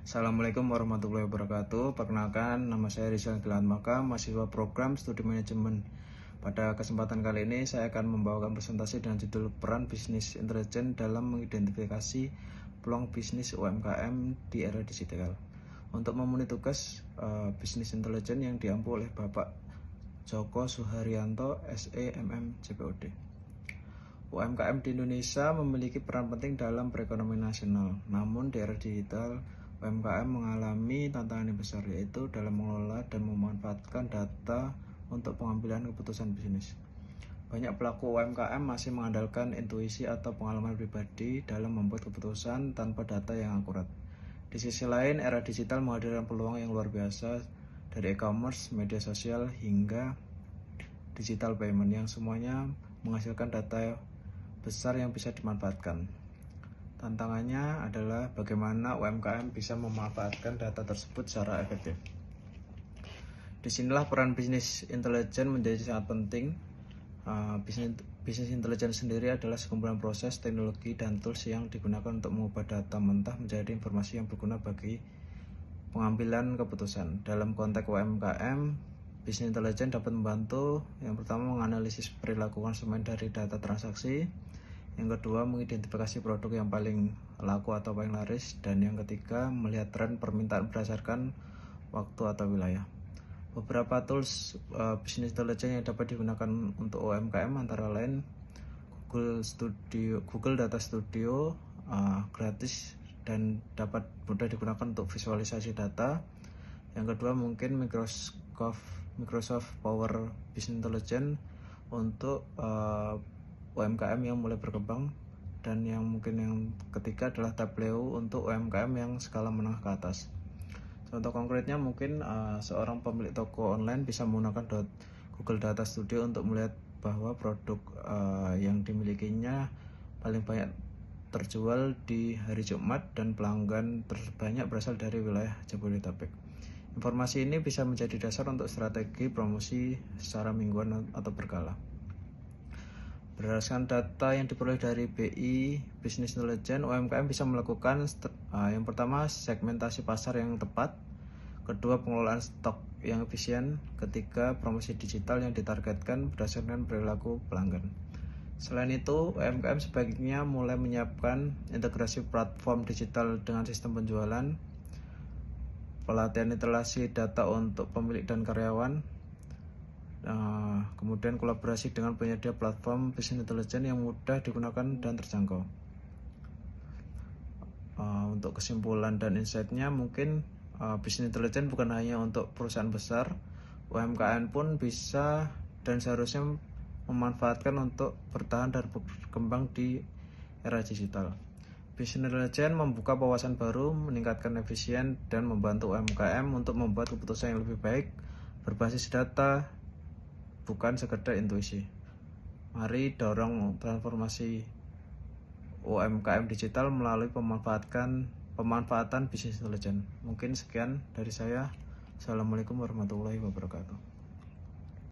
Assalamualaikum warahmatullahi wabarakatuh. Perkenalkan, nama saya Rizal Gilatmaka, mahasiswa program studi manajemen. Pada kesempatan kali ini saya akan membawakan presentasi dengan judul peran bisnis intelijen dalam mengidentifikasi peluang bisnis UMKM di era digital. Untuk memenuhi tugas bisnis intelijen yang diampu oleh Bapak Joko Suharyanto, SE MM CPOD. UMKM di Indonesia memiliki peran penting dalam perekonomian nasional. Namun di era digital, UMKM mengalami tantangan yang besar, yaitu dalam mengelola dan memanfaatkan data untuk pengambilan keputusan bisnis. Banyak pelaku UMKM masih mengandalkan intuisi atau pengalaman pribadi dalam membuat keputusan tanpa data yang akurat. Di sisi lain, era digital menghadirkan peluang yang luar biasa dari e-commerce, media sosial, hingga digital payment yang semuanya menghasilkan data besar yang bisa dimanfaatkan. Tantangannya adalah bagaimana UMKM bisa memanfaatkan data tersebut secara efektif. Disinilah peran bisnis intelijen menjadi sangat penting. Bisnis intelijen sendiri adalah sekumpulan proses, teknologi, dan tools yang digunakan untuk mengubah data mentah menjadi informasi yang berguna bagi pengambilan keputusan. Dalam konteks UMKM, bisnis intelijen dapat membantu yang pertama menganalisis perilaku konsumen dari data transaksi, yang kedua mengidentifikasi produk yang paling laku atau paling laris, dan yang ketiga melihat tren permintaan berdasarkan waktu atau wilayah. Beberapa tools bisnis intelijen yang dapat digunakan untuk UMKM antara lain Google Data Studio, gratis dan dapat mudah digunakan untuk visualisasi data. Yang kedua mungkin Microsoft Power Business Intelligence untuk UMKM yang mulai berkembang, dan yang ketiga adalah Tableau untuk UMKM yang skala menengah ke atas. Contoh konkretnya mungkin seorang pemilik toko online bisa menggunakan Google Data Studio untuk melihat bahwa produk yang dimilikinya paling banyak terjual di hari Jumat dan pelanggan terbanyak berasal dari wilayah Jabodetabek. Informasi ini bisa menjadi dasar untuk strategi promosi secara mingguan atau berkala. Berdasarkan data yang diperoleh dari BI Business Intelligence, UMKM bisa melakukan yang pertama segmentasi pasar yang tepat, kedua pengelolaan stok yang efisien, ketiga promosi digital yang ditargetkan berdasarkan perilaku pelanggan. Selain itu, UMKM sebaiknya mulai menyiapkan integrasi platform digital dengan sistem penjualan, pelatihan literasi data untuk pemilik dan karyawan, kemudian kolaborasi dengan penyedia platform bisnis intelijen yang mudah digunakan dan terjangkau. Untuk kesimpulan dan insight-nya mungkin bisnis intelijen bukan hanya untuk perusahaan besar, UMKM pun bisa dan seharusnya memanfaatkan untuk bertahan dan berkembang di era digital. Bisnis intelijen membuka wawasan baru, meningkatkan efisien, dan membantu UMKM untuk membuat keputusan yang lebih baik berbasis data, bukan sekedar intuisi. Mari dorong transformasi UMKM digital melalui pemanfaatan bisnis intelijen. Mungkin sekian dari saya. Assalamualaikum warahmatullahi wabarakatuh.